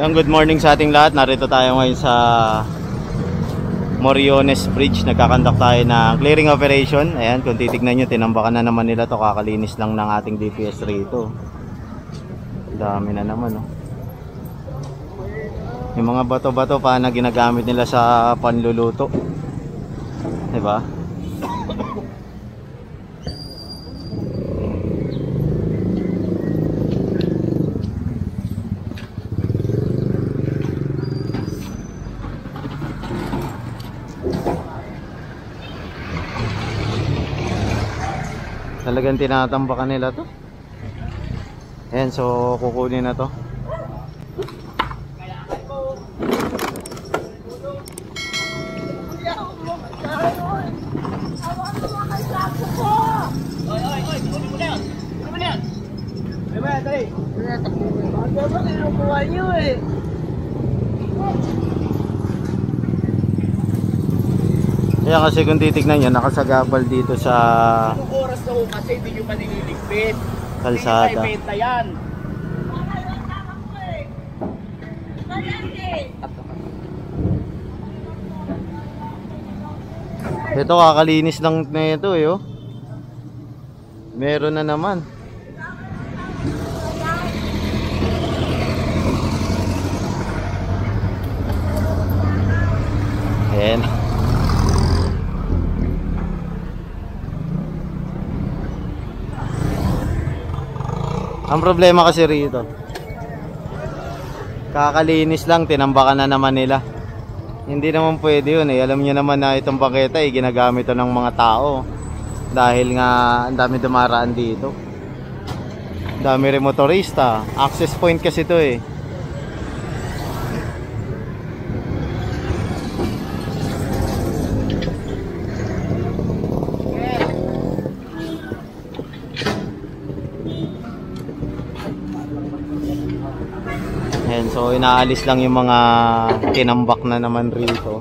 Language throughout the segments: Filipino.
Yung good morning sa ating lahat. Narito tayo ngayon sa Moriones Bridge. Nagkakandak tayo ng clearing operation. Ayan, kung titignan nyo, tinambakan na naman nila to. Kakalinis lang ng ating DPS rito. Dami na naman, oh. Yung mga bato-bato pa na ginagamit nila sa panluluto, diba? Talagang tinatambakan nila to. Ayan, so kukunin na to. Kaya kasi kung titignan nyo, nakasagabal dito sa oras na ho kasi hindi nyo pa nililigpit. kalsada. Benta yan. Ito kakalinis lang na ito eh, oh. Meron na naman. Ayan. Ang problema kasi rito, kakalinis lang, tinambakan na naman nila. Hindi naman pwede yun eh. Alam niyo naman na itong bangketa eh, ginagamit to ng mga tao. Dahil nga ang dami dumaraan dito. Dami rin motorista. Access point kasi to eh. Ayan, so inaalis lang yung mga tinambak na naman rito.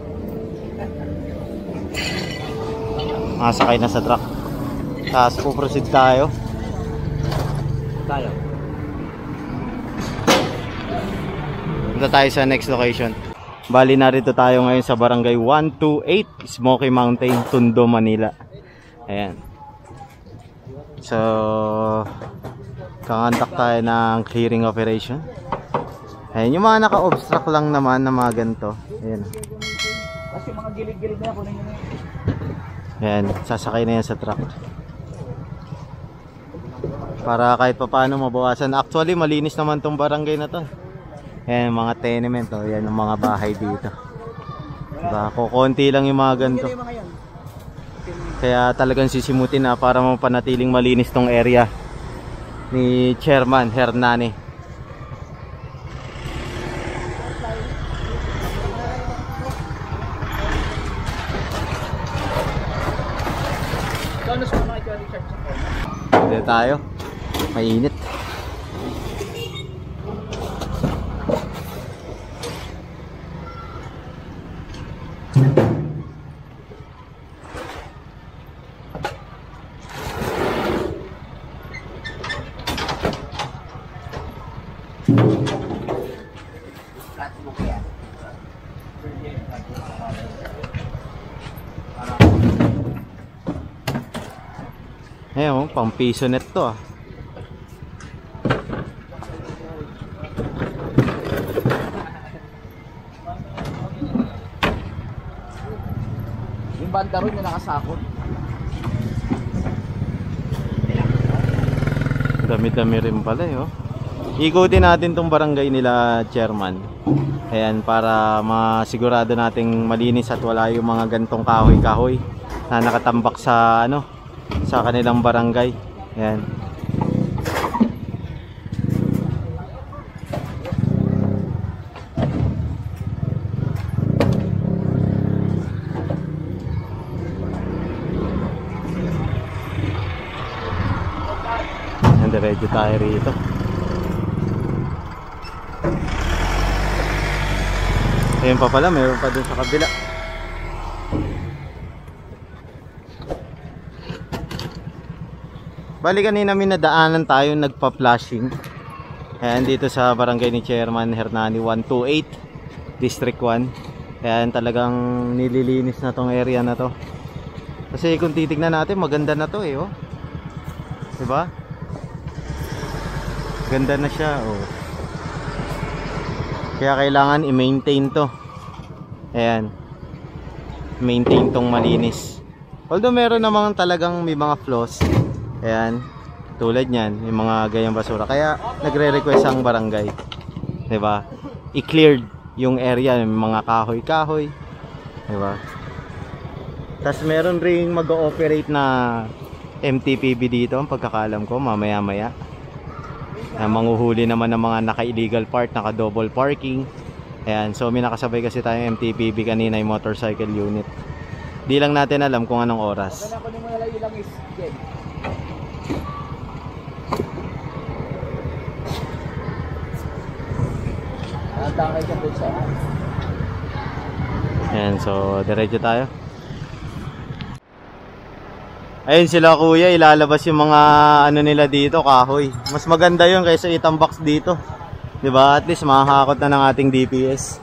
Masakay na sa truck. Tapos puproceed tayo. Punta tayo sa next location. Bali narito tayo ngayon sa barangay 128 Smoky Mountain, Tondo, Manila. Ayan. So kakandak tayo ng clearing operation. Ayan, yung mga naka-obstruct lang naman na mga ganito. Ayan. Kasi mga gilid-gilid na kunin nyo na. Ayan, sasakay na yan sa truck. Para kahit pa paano mabawasan. Actually, malinis naman tong barangay na to. Ayan, mga tenement. Oh. Ayan, yung mga bahay dito. Diba? Kukunti lang yung mga ganito. Kaya talagang sisimutin na para mapanatiling malinis tong area ni Chairman Hernani. Dito tayo. Mainit. Ayan, pang piso net to ah. Yung banda rin yung nakasakot. Dami-dami rin pala eh, oh. Ikutin natin tong barangay nila, Chairman. Ayan, para masigurado nating malinis at wala yung mga gantong kahoy-kahoy na nakatambak sa ano, sa kanilang barangay. Ayan. Diretso tayo rito. Ayun pa pala, mayroon pa dun sa kabila. Bali kanina may nadaanan tayo nagpa-flashing. Ayan, dito sa barangay ni Chairman Hernani 128, District 1. Ayan, talagang nililinis na tong area na to. Kasi kung titignan natin, maganda na to oh. Diba? Ganda na siya oh. Kaya kailangan i-maintain to. Ayan. Maintain tong malinis. Although meron namang talagang may mga flaws. Ayan. Tulad niyan, yung mga ganyang basura. Kaya nagre-request ang barangay. 'Di ba? I-cleared yung area, yung mga kahoy-kahoy. 'Di ba? Tapos meron ring mag-ooperate na MTPB dito, ang pagkakalam ko, mamaya-maya. Manguhuli naman ng mga naka-illegal park, naka-double parking. Ayan, so may nakasabay kasi tayong MTPB kanina, yung motorcycle unit. Di lang natin alam kung anong oras. Ayan, so diretso tayo. Ayun sila kuya, ilalabas yung mga ano nila dito, kahoy. Mas maganda yun kaysa itambaks dito. 'Di ba? At least makakakot na ng ating DPS.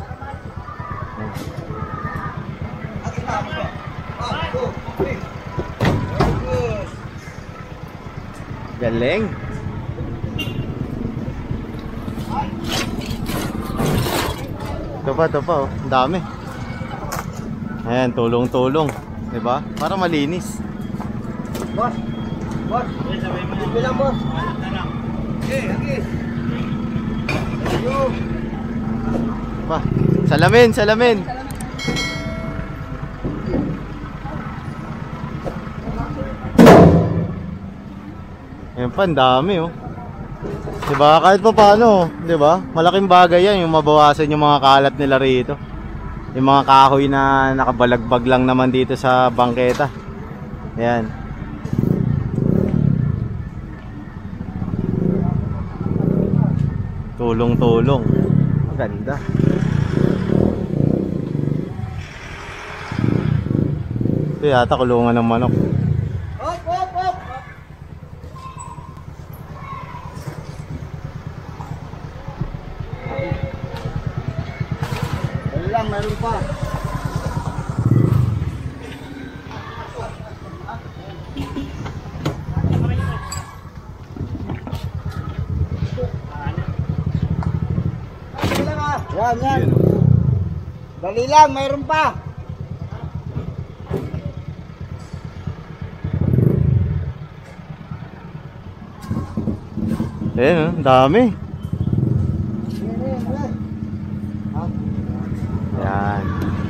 Galing. Ito pa oh. Ang dami. Ayan, tulong-tulong. 'Di ba? Para malinis. Boss! Boss! Bilang boss! Okay. Pa, salamin, salamin. Ayan pa, ang dami oh. Diba? Kahit pa paano, diba? Malaking bagay yan, yung mabawasan yung mga kalat nila rito. Yung mga kahoy na nakabalagbag lang naman dito sa bangketa. Ayan. Tulong-tulong. Maganda. Ito yata kulungan ng manok. Op! Op! Op! Wala lang, meron pa. Yan. Dali lang, mayroon pa. Ayan, dami. Yan.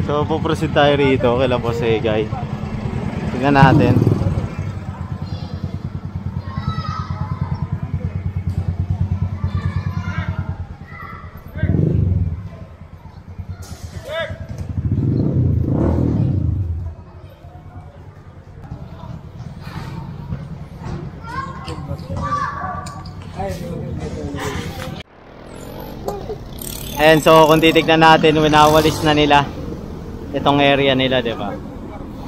So, puproceed tayo rito kay Boss Egay. Tingnan natin. And so kung titignan natin, winawalis na nila itong area nila, 'di ba?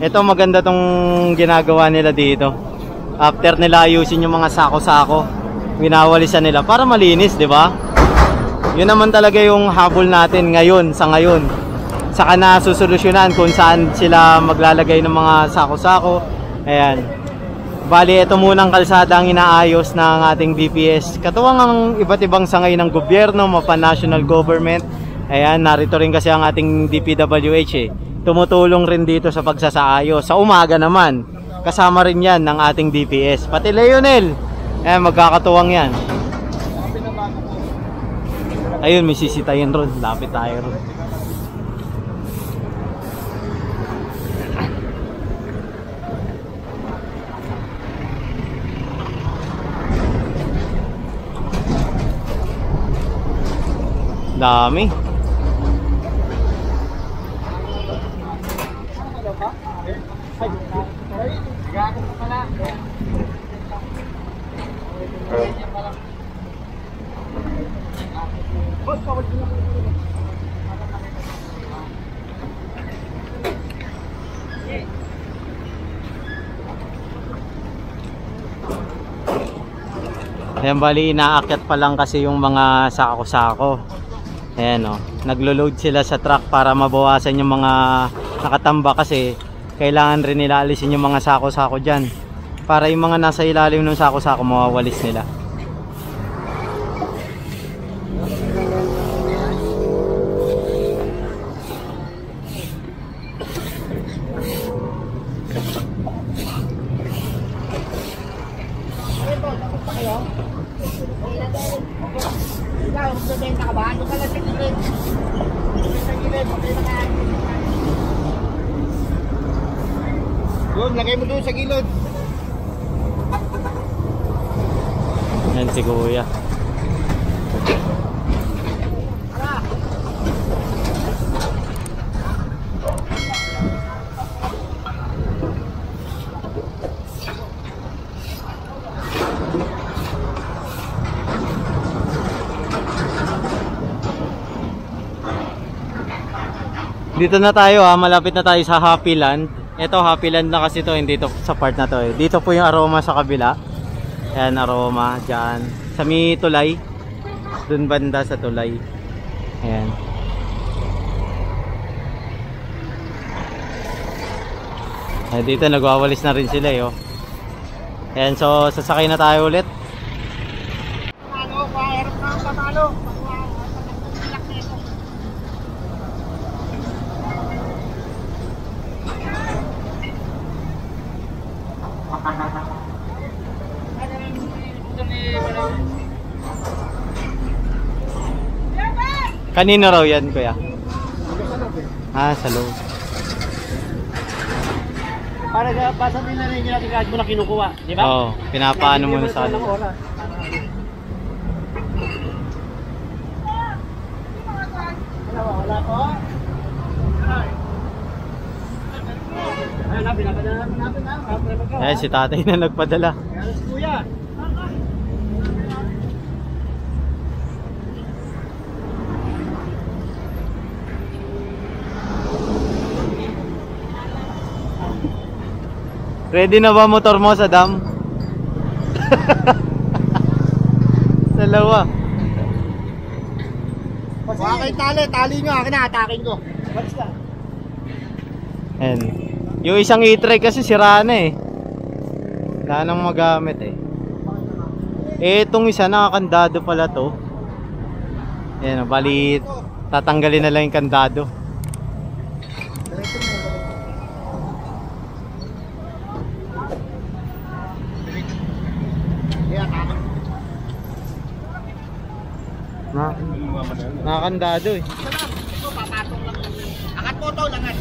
Ito maganda tong ginagawa nila dito. After nila ayusin yung mga sako-sako, winawalisan nila para malinis, 'di ba? 'Yun naman talaga yung habol natin ngayon sa ngayon. Saka na susolusyonan kung saan sila maglalagay ng mga sako-sako. Ayan. Bali, ito munang kalsada ang inaayos ng ating DPS. Katuwang ang iba't ibang sangay ng gobyerno, national government. Ayan, narito rin kasi ang ating DPWH Tumutulong rin dito sa pagsasaayos. Sa umaga naman, kasama rin yan ng ating DPS. Pati Leonel, ayan, magkakatuwang yan. Ayun, may sisitayin ron. Lapit tayo ron. Dami. Ayan, bali inaakyat pa lang kasi yung mga sako-sako. Ayan o, naglo-load sila sa truck para mabawasan yung mga nakatamba kasi kailangan rin nila alisin yung mga sako-sako dyan para yung mga nasa ilalim ng sako-sako mawawalis nila. Magbebenta ka ba? Ano ka lang sa gilid? Sa gilid, okay na ka. Doon, lagay mo doon sa gilid. Yan si kuya. Dito na tayo malapit na tayo sa Happy Land. Ito Happy Land na kasi to, hindi to sa part na to eh. Dito po yung Aroma sa kabila. Ayan, Aroma dyan. Sa may tulay. Dun banda sa tulay. Ayan. Ayan, dito nagwawalis na rin sila eh. Oh. Ayan, so sasakay na tayo ulit. Ano, kahirap na ang kamalo. Kanino raw yan, kuya? Ah, sa loob. Para sa pasan din na rin yung natin kahit mo na kinukuha, di ba? Oo, pinapaano mo na sa loob. Wala po. Ayun na, pinapadala natin na. Ayan, si tatay na nagpadala. Ayan si kuya. Ready na ba motor mo sa dam? Dalawa. Huwag kayo tali nyo, akin na, atakin ko. Balis ka. Ayan. Yung isang e-try kasi sira na eh. Wala nang magamit eh. Eh, itong isa nakakandado pala to. Ayan, bali tatanggalin na lang yung kandado. Nakakandado eh. Ito, papatong lang. Angat mo ito, langat.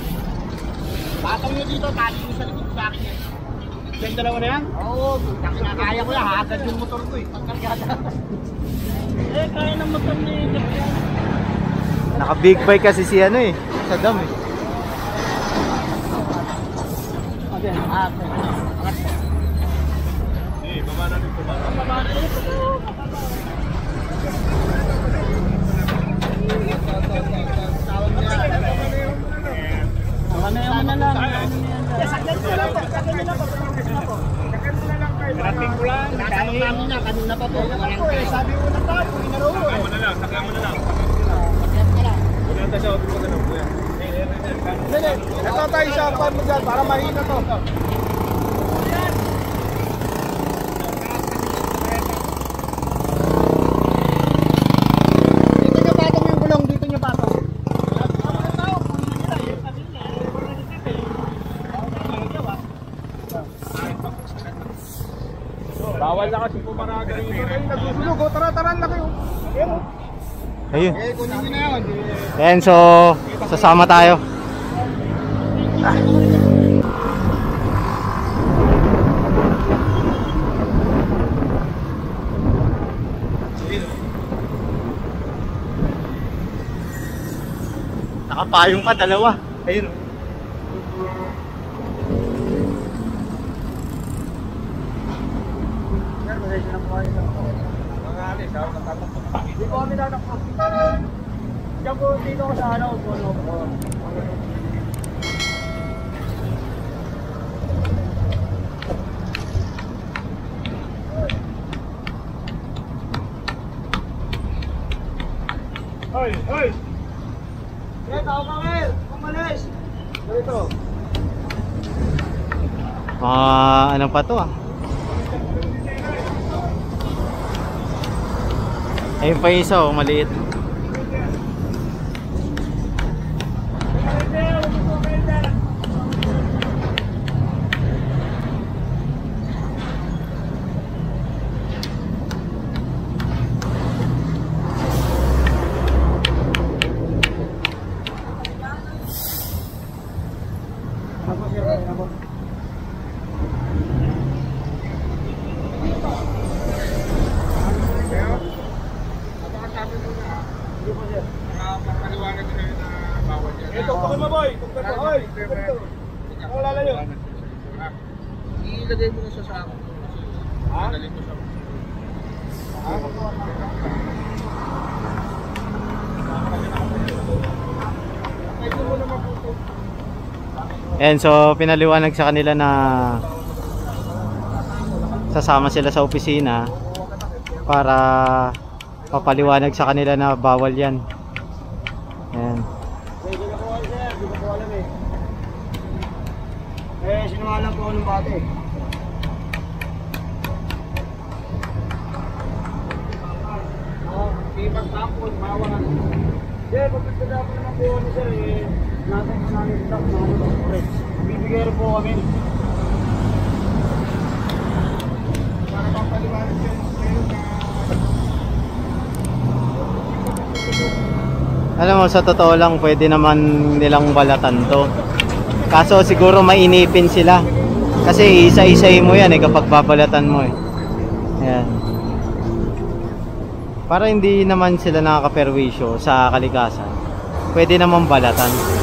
Patong nyo dito, tali nyo sa likod sa akin yan. Yung dalawa na yan? Oo, kaya ko yan, agad yung motor ko eh. Pagkargada. Eh, kaya ng motor ni Jack yan. Naka big bike kasi si ano eh. Sa dam eh. Okay, angat. Eh, baba na rin, baba. Baba na rin, baba. Mamaya mo na lang. Sakyan mo lang po. Sakyan mo lang po. Parating ko lang. Natanong namin na. Kanina pa po. Sabi mo na tayo. Sakyan mo na lang. Sakyan mo na lang. Sakyan mo na lang. Punanta siya. Huwag mo na lang. Hindi. Ito tayo sa pan mo dyan. Para mahina to. Dito nyo patong yung gulong. Dito nyo patong. Bawal na kasi pumaraga yung ay nagsusulog. Tara, tara lang kayo. Ayun. Eh, kunin nyo na yun. Ayan, so sasama tayo. Nakapayong pa, dalawa. Ayun. Hindi ko kami natakot. Diyan po dito ko sa ano. Ano pa to ah? Ayun pa yung isa oh, maliit. Ilagay mo na sa sako. Ilagay mo sa And so pinaliwanag sa kanila na sasama sila sa opisina para papaliwanag sa kanila na bawal yan. Ayan. Sinungalan po ako ng bate. Pagtapon, mawalan. Pagkakita po naman po kami sir, natin sa namin stock na ano daw, correct. Bibigay rin po kami. Para pang-paliwanag yun, Alam mo, sa totoo lang pwede naman nilang balatan to. Kaso siguro mainipin sila. Kasi isa-isay mo yan kapag babalatan mo eh. Ayan. Para hindi naman sila nakaka-perwisyo sa kalikasan, pwede naman balatan.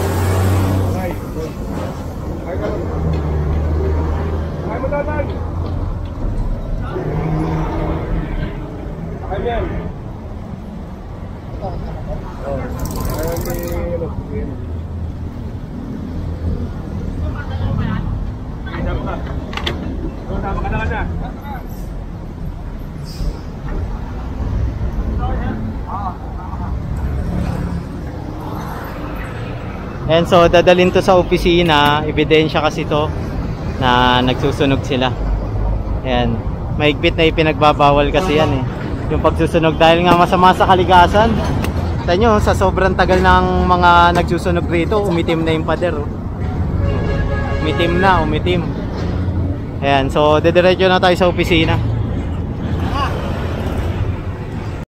And so dadalhin to sa opisina, ebidensya kasi to na nagsusunog sila. Ayan, mahigpit na ipinagbabawal kasi yan eh, yung pagsusunog dahil nga masama sa kalikasan. Tignan nyo, sa sobrang tagal ng mga nagsusunog rito, umitim na yung pader oh. Umitim. Ayan, so dediretso na tayo sa opisina.